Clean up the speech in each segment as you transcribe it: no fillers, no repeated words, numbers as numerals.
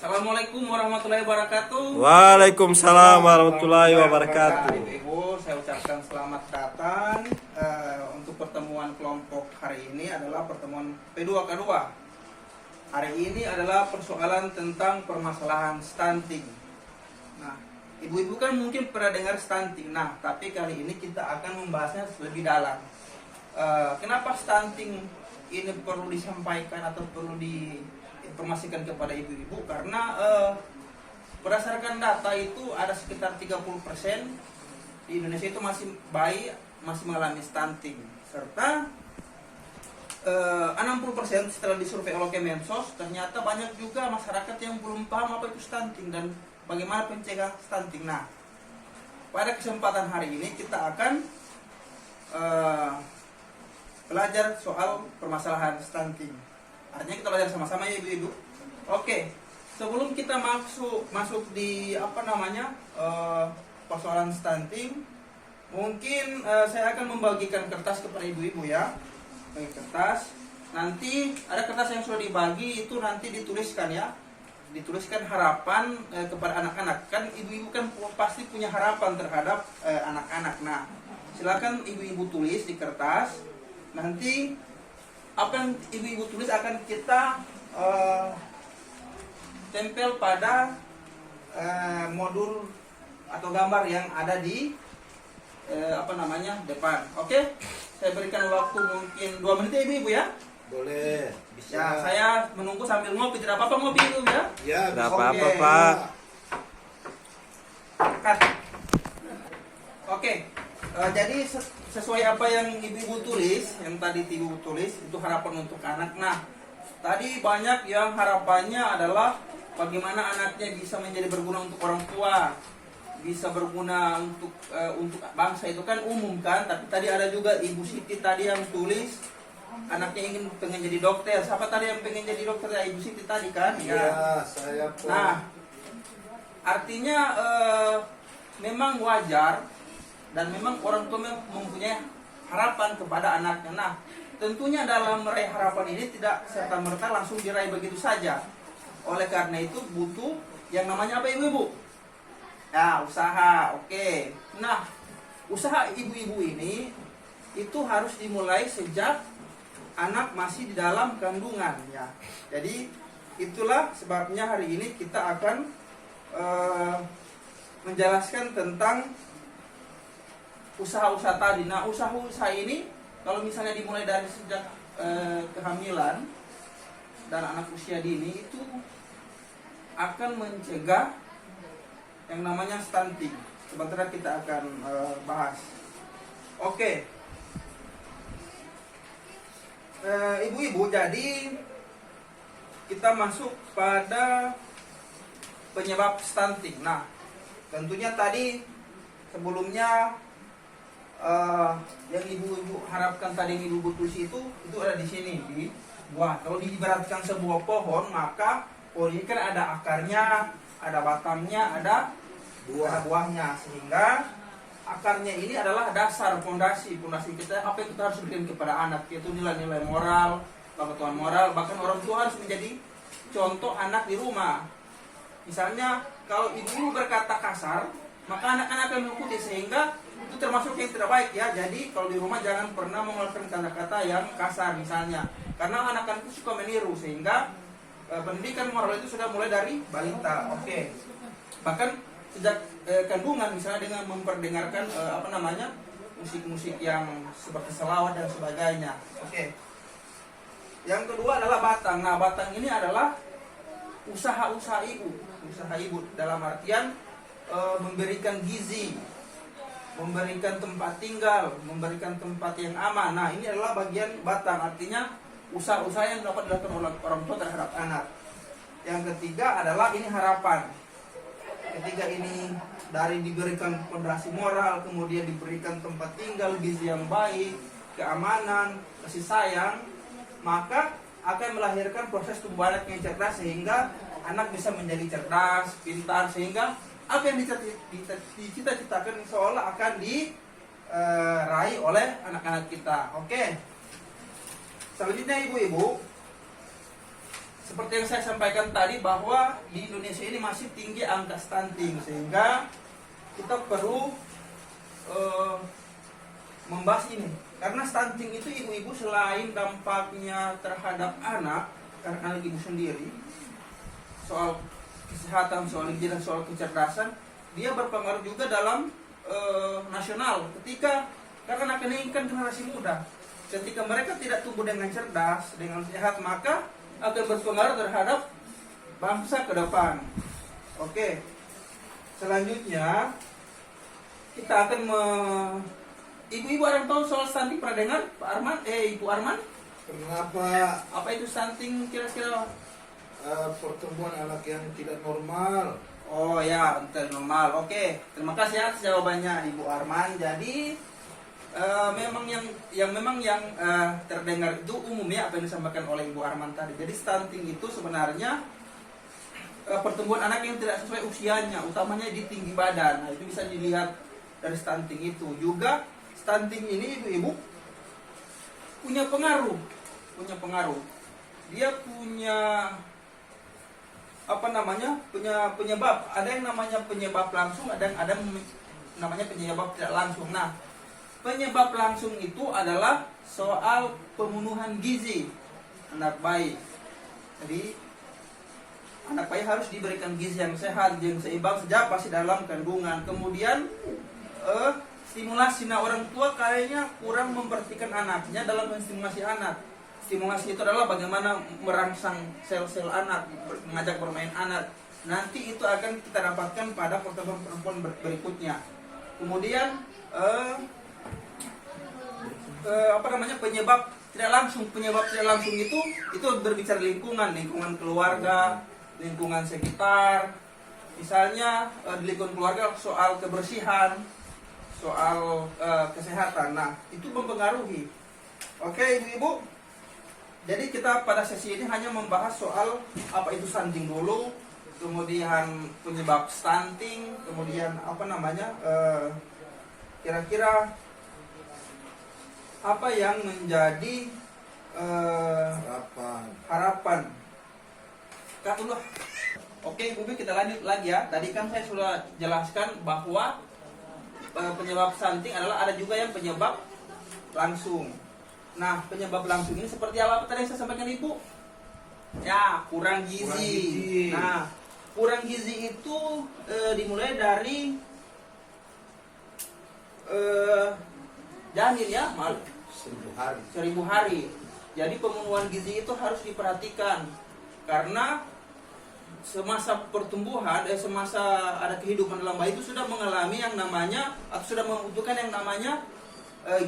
Assalamualaikum warahmatullahi wabarakatuh. Waalaikumsalam warahmatullahi wabarakatuh. Ibu, saya ucapkan selamat datang untuk pertemuan kelompok hari ini adalah pertemuan P2K2. Hari ini adalah persoalan tentang permasalahan stunting. Nah, ibu-ibu kan mungkin pernah dengar stunting. Nah, tapi kali ini kita akan membahasnya lebih dalam. Kenapa stunting ini perlu disampaikan atau perlu diinformasikan kepada ibu-ibu? Karena berdasarkan data itu ada sekitar 30% di Indonesia itu masih mengalami stunting, serta 60% setelah disurvei oleh Kemensos ternyata banyak juga masyarakat yang belum paham apa itu stunting dan bagaimana pencegah stunting. Nah, pada kesempatan hari ini kita akan belajar soal permasalahan stunting. Artinya kita belajar sama-sama ya ibu-ibu. Oke, sebelum kita masuk di persoalan stunting, mungkin saya akan membagikan kertas kepada ibu-ibu ya. Bagi kertas. Nanti ada kertas yang sudah dibagi itu nanti dituliskan ya. Dituliskan harapan kepada anak-anak. Kan ibu-ibu kan pasti punya harapan terhadap anak-anak. Nah, silakan ibu-ibu tulis di kertas. Nanti apa yang ibu-ibu tulis akan kita tempel pada modul atau gambar yang ada di depan. Oke? Saya berikan waktu mungkin 2 menit ya ibu-ibu ya. Boleh, bisa. Ya, saya menunggu sambil ngopi. Tidak apa-apa ngopi ibu ya. Ya, Tidak bisa. apa-apa, Pak. Cut. Oke. Jadi sesuai apa yang ibu-ibu tulis, yang tadi ibu tulis itu harapan untuk anak. Nah, tadi banyak yang harapannya adalah bagaimana anaknya bisa menjadi berguna untuk orang tua, bisa berguna untuk bangsa, itu kan umum kan. Tapi tadi ada juga Ibu Siti tadi yang tulis anaknya pengen jadi dokter. Siapa tadi yang pengen jadi dokter? Ya, Ibu Siti tadi kan? Ya, saya pun. Nah, artinya memang wajar dan memang orang tua mempunyai harapan kepada anaknya. Nah, tentunya dalam meraih harapan ini tidak serta-merta langsung diraih begitu saja. Oleh karena itu butuh yang namanya apa ibu-ibu? Ya, usaha. Oke. Nah, usaha ibu-ibu ini itu harus dimulai sejak anak masih di dalam kandungan ya. Jadi itulah sebabnya hari ini kita akan menjelaskan tentang usaha-usaha tadi. Nah, usaha-usaha ini kalau misalnya dimulai dari sejak kehamilan dan anak usia dini itu akan mencegah yang namanya stunting. Sebentar kita akan bahas. Oke. Ibu-ibu, jadi kita masuk pada penyebab stunting. Nah, tentunya tadi sebelumnya yang ibu-ibu harapkan tadi yang ibu-ibu tulis itu ada di sini di buah. Kalau diibaratkan sebuah pohon, maka pohon ini kan ada akarnya, ada batangnya, ada buahnya, sehingga akarnya ini adalah dasar fondasi kita. Apa yang kita harus berikan kepada anak, yaitu nilai-nilai moral, pengetahuan moral, bahkan orang tua harus menjadi contoh anak di rumah. Misalnya kalau ibu berkata kasar, maka anak-anak akan mengikuti, sehingga itu termasuk yang tidak baik ya. Jadi kalau di rumah jangan pernah mengeluarkan kata-kata yang kasar misalnya, karena anak-anak itu suka meniru, sehingga pendidikan moral itu sudah mulai dari balita. Oke. Bahkan sejak kandungan misalnya dengan memperdengarkan musik-musik yang seperti selawat dan sebagainya. Oke. Yang kedua adalah batang. Nah, batang ini adalah usaha ibu dalam artian memberikan gizi, memberikan tempat tinggal, memberikan tempat yang aman. Nah, ini adalah bagian batang, artinya usaha-usaha yang dapat dilakukan oleh orang tua terhadap anak. Yang ketiga adalah ini harapan. Ketiga ini dari diberikan fondasi moral, kemudian diberikan tempat tinggal, gizi yang baik, keamanan, kasih sayang, maka akan melahirkan proses tumbuh anak yang cerdas, sehingga anak bisa menjadi cerdas, pintar, sehingga apa yang dicita-citakan seolah akan diraih oleh anak-anak kita. Oke. Selanjutnya ibu-ibu, seperti yang saya sampaikan tadi bahwa di Indonesia ini masih tinggi angka stunting, sehingga kita perlu membahas ini. Karena stunting itu ibu-ibu selain dampaknya terhadap anak karena anak ibu sendiri, soal kesehatan, soal gizi dan soal kecerdasan, dia berpengaruh juga dalam nasional. Karena akan ini kan generasi muda, ketika mereka tidak tumbuh dengan cerdas, dengan sehat, maka akan berpengaruh terhadap bangsa ke depan. Oke, selanjutnya kita akan ibu-ibu ada yang tahu soal stunting, pernah dengar Pak Arman? Ibu Arman? Kenapa Apa itu stunting kira-kira? pertumbuhan anak yang tidak normal? Oh ya, tidak normal. Oke, terima kasih atas jawabannya Ibu Arman. Jadi memang yang terdengar itu umumnya apa yang disampaikan oleh Ibu Arman tadi. Jadi stunting itu sebenarnya pertumbuhan anak yang tidak sesuai usianya, utamanya di tinggi badan. Nah, itu bisa dilihat dari stunting itu. Juga stunting ini ibu-ibu punya pengaruh. Dia punya penyebab. Ada yang namanya penyebab langsung, ada namanya penyebab tidak langsung. Nah, penyebab langsung itu adalah soal pembunuhan gizi anak bayi. Jadi anak bayi harus diberikan gizi yang sehat, yang seimbang sejak masih dalam kandungan. Kemudian stimulasi. Nah, orang tua kayaknya kurang memperhatikan anaknya dalam menstimulasi anak. Stimulasi itu adalah bagaimana merangsang sel-sel anak, mengajak bermain anak. Nanti itu akan kita dapatkan pada pertemuan berikutnya. Kemudian penyebab tidak langsung itu berbicara lingkungan keluarga, lingkungan sekitar. Misalnya di lingkungan keluarga soal kebersihan, soal kesehatan. Nah, itu mempengaruhi. Oke, ibu-ibu. Jadi kita pada sesi ini hanya membahas soal apa itu stunting dulu, kemudian penyebab stunting, kemudian kira-kira apa yang menjadi harapan. Kak dulu. Oke, ibu kita lanjut lagi ya. Tadi kan saya sudah jelaskan bahwa penyebab stunting adalah ada juga yang penyebab langsung. Nah, penyebab langsung ini seperti apa tadi saya sampaikan ibu? Ya, kurang gizi. Nah, kurang gizi itu dimulai dari janin ya, 1000 hari. Jadi pemenuhan gizi itu harus diperhatikan karena semasa pertumbuhan, semasa ada kehidupan dalam bayi itu sudah mengalami yang namanya atau sudah membutuhkan yang namanya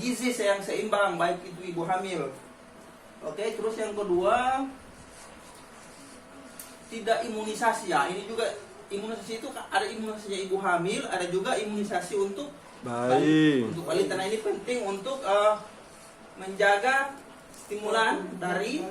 gizi yang seimbang, baik itu ibu hamil. Oke, terus yang kedua tidak imunisasi ya. Ini juga imunisasi itu ada imunisasinya ibu hamil, ada juga imunisasi untuk bayi. Untuk balita. Nah, ini penting untuk menjaga stimulan dari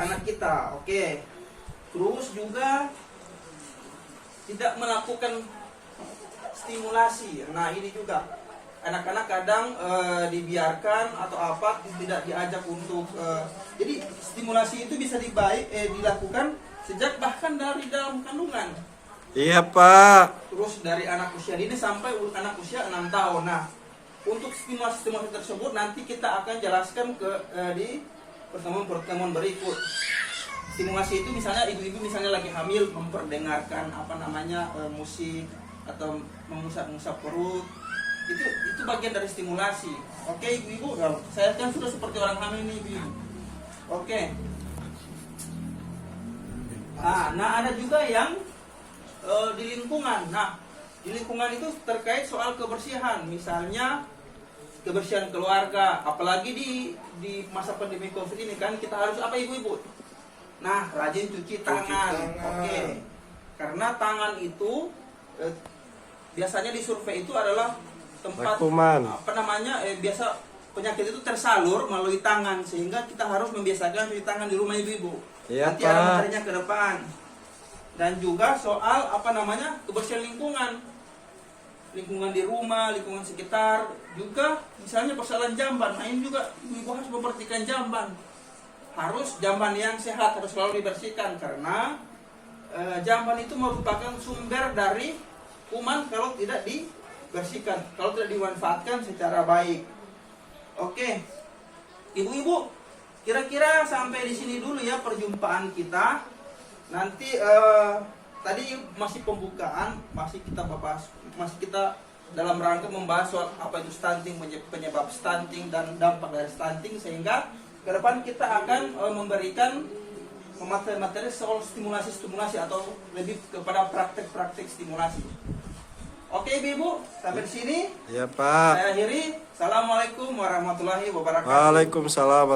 anak kita. Oke. Terus juga tidak melakukan stimulasi. Nah, ini juga anak-anak kadang dibiarkan atau apa, tidak diajak untuk jadi stimulasi itu bisa dilakukan sejak bahkan dari dalam kandungan. Iya Pak. Terus dari anak usia dini sampai anak usia 6 tahun. Nah, untuk stimulasi tersebut nanti kita akan jelaskan di pertemuan berikut. Stimulasi itu misalnya ibu-ibu misalnya lagi hamil memperdengarkan musik atau mengusap perut. Itu bagian dari stimulasi. Oke, ibu-ibu, saya kan sudah seperti orang hamil ini, ibu-ibu. Oke. Nah, ada juga yang di lingkungan. Nah, di lingkungan itu terkait soal kebersihan, misalnya kebersihan keluarga, apalagi di masa pandemi Covid ini kan kita harus apa ibu-ibu? Nah, rajin cuci tangan. Oke. Karena tangan itu biasanya di survei itu adalah tempat biasa penyakit itu tersalur melalui tangan, sehingga kita harus membiasakan cuci tangan di rumah ibu-ibu. Iya, nanti ada materinya ke depan. Dan juga soal kebersihan lingkungan di rumah, lingkungan sekitar. Juga misalnya persoalan jamban. Nah, ini juga ibu harus memperhatikan jamban. harus jamban yang sehat, harus selalu dibersihkan karena jamban itu merupakan sumber dari kuman kalau tidak dibersihkan, kalau tidak dimanfaatkan secara baik. Oke, ibu-ibu, kira-kira sampai di sini dulu ya perjumpaan kita. Nanti tadi masih pembukaan, masih kita dalam rangka membahas soal apa itu stunting, penyebab stunting dan dampak dari stunting, sehingga ke depan kita akan memberikan materi soal stimulasi atau lebih kepada praktek-praktek stimulasi. Oke ibu, sampai di sini. Iya Pak. Saya akhiri. Assalamualaikum warahmatullahi wabarakatuh. Waalaikumsalam.